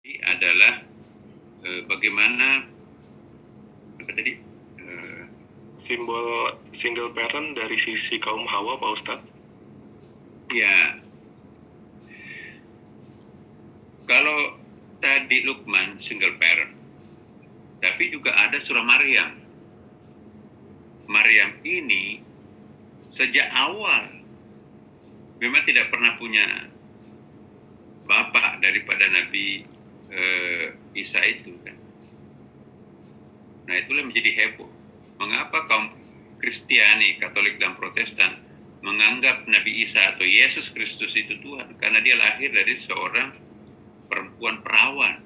adalah bagaimana apa tadi simbol single parent dari sisi kaum Hawa, Pak Ustadz? Ya, kalau tadi Luqman single parent, tapi juga ada surah Maryam. Maryam ini sejak awal memang tidak pernah punya bapak daripada Nabi Isa itu kan. Nah, itulah menjadi heboh. Mengapa kaum Kristiani, Katolik dan Protestan menganggap Nabi Isa atau Yesus Kristus itu Tuhan? Karena dia lahir dari seorang perempuan perawan.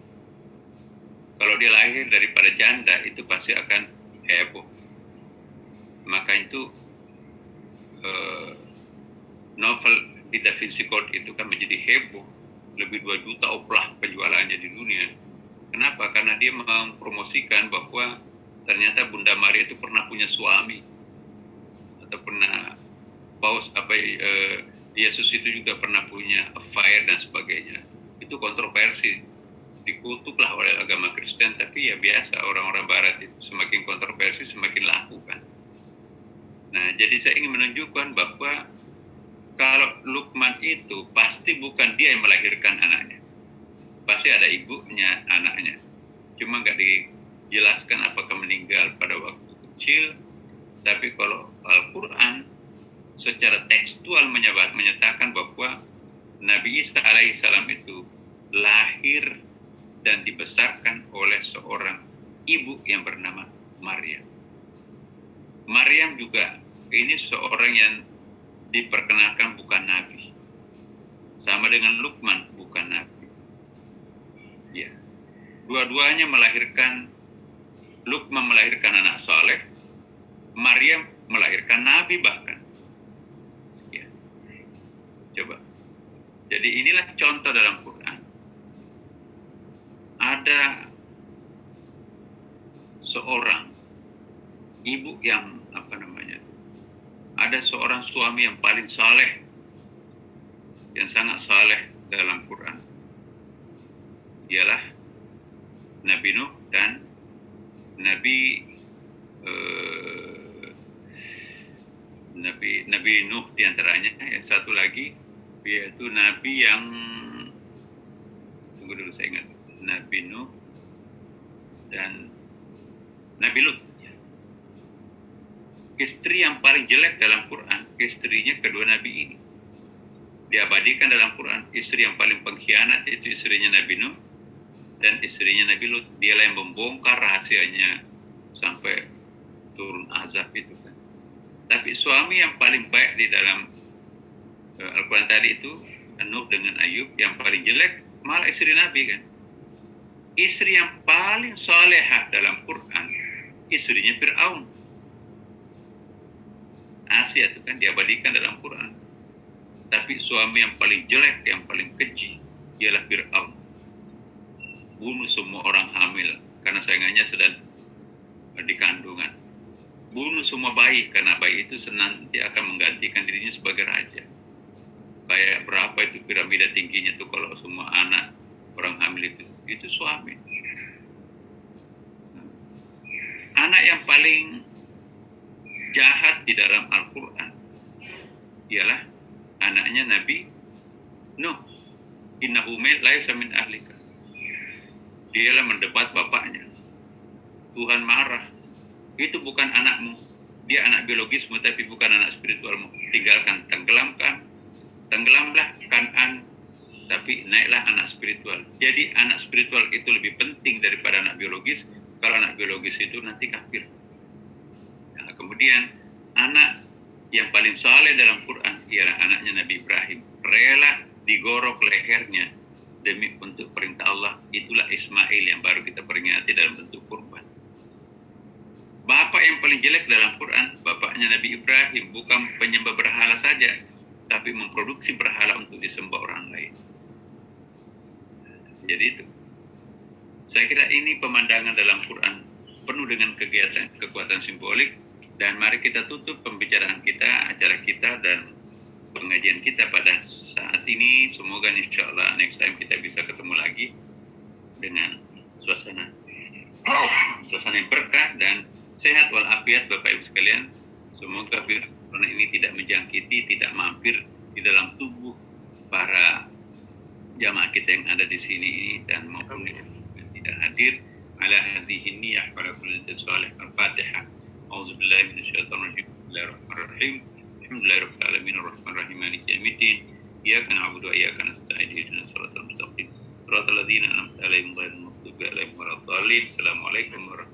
Kalau dia lahir daripada janda, itu pasti akan heboh. Maka itu novel di Da Vinci Code itu kan menjadi heboh. Lebih 2 juta oplah penjualannya di dunia. Kenapa? Karena dia mempromosikan bahwa ternyata Bunda Maria itu pernah punya suami atau pernah Yesus itu juga pernah punya affair dan sebagainya. Itu kontroversi, dikutuklah oleh agama Kristen, tapi ya biasa, orang-orang Barat itu semakin kontroversi semakin laku kan. Nah, jadi saya ingin menunjukkan bahwa kalau Luqman itu pasti bukan dia yang melahirkan anaknya, pasti ada ibunya anaknya, cuma nggak dijelaskan apakah meninggal pada waktu kecil. Tapi kalau Al-Quran secara tekstual menyatakan bahwa Nabi Isa alaihissalam itu lahir dan dibesarkan oleh seorang ibu yang bernama Maryam. Maryam juga ini seorang yang diperkenalkan bukan nabi, sama dengan Luqman bukan nabi. Ya, dua-duanya melahirkan. Luqman melahirkan anak saleh, Maryam melahirkan nabi bahkan. Ya, coba. Jadi inilah contoh dalam Quran. Ada seorang ibu yang ada seorang suami yang paling saleh, yang sangat saleh dalam Quran. Ialah Nabi Nuh dan Nabi Nuh diantaranya. Yang satu lagi yaitu Nabi yang tunggu dulu saya ingat, Nabi Nuh dan Nabi Lut. Istri yang paling jelek dalam Quran, istrinya kedua Nabi ini. Diabadikan dalam Quran, istri yang paling pengkhianat itu istrinya Nabi Nuh dan istrinya Nabi Lut. Dialah yang membongkar rahasianya sampai turun azab itu kan. Tapi suami yang paling baik di dalam Al-Quran tadi itu Nuh dengan Ayub. Yang paling jelek malah istri Nabi kan. Istri yang paling salehah dalam Quran, istrinya Fir'aun. Asia itu kan diabadikan dalam Quran. Tapi suami yang paling jelek, yang paling keji ialah Fir'aun. Bunuh semua orang hamil karena saingannya sedang di kandungan. Bunuh semua bayi karena bayi itu nanti akan menggantikan dirinya sebagai raja. Kayak berapa itu piramida tingginya tuh kalau semua anak orang hamil itu suami. Anak yang paling jahat di dalam Al-Quran ialah anaknya Nabi Nuh. Innahu laysa min ahlika. Dialah mendebat bapaknya. Tuhan marah. Itu bukan anakmu. Dia anak biologismu tapi bukan anak spiritualmu. Tinggalkan, tenggelamlah Kan'an, tapi naiklah anak spiritual. Jadi anak spiritual itu lebih penting daripada anak biologis. Kalau anak biologis itu nanti kafir. Kemudian anak yang paling saleh dalam Quran ialah anaknya Nabi Ibrahim. Rela digorok lehernya demi untuk perintah Allah. Itulah Ismail yang baru kita peringati dalam bentuk kurban. Bapak yang paling jelek dalam Quran, bapaknya Nabi Ibrahim, bukan penyembah berhala saja, tapi memproduksi berhala untuk disembah orang lain. Jadi itu. Saya kira ini pemandangan dalam Quran penuh dengan kegiatan, kekuatan simbolik. Dan mari kita tutup pembicaraan kita, acara kita, dan pengajian kita pada saat ini. Semoga insya Allah next time kita bisa ketemu lagi. dengan suasana yang berkah dan sehat walafiat Bapak Ibu sekalian. Semoga virus corona ini tidak menjangkiti, tidak mampir di dalam tubuh para jamaah kita yang ada di sini dan maupun yang tidak hadir. Ala hadhihi niyyah wa ala kulli salih. Al-Fatihah. A'udzubillahi minasyaitonir rajim. Bismillahirrahmanirrahim. Alhamdulillahirabbil alamin arrahmanir rahim maliki yaumiddin. Iyyaka na'budu wa iyyaka nasta'in. Ihdinas siratal mustaqim. Shiratal ladzina an'amta 'alaihim ghairil maghdubi 'alaihim waladdallin. Assalamualaikum warahmatullahi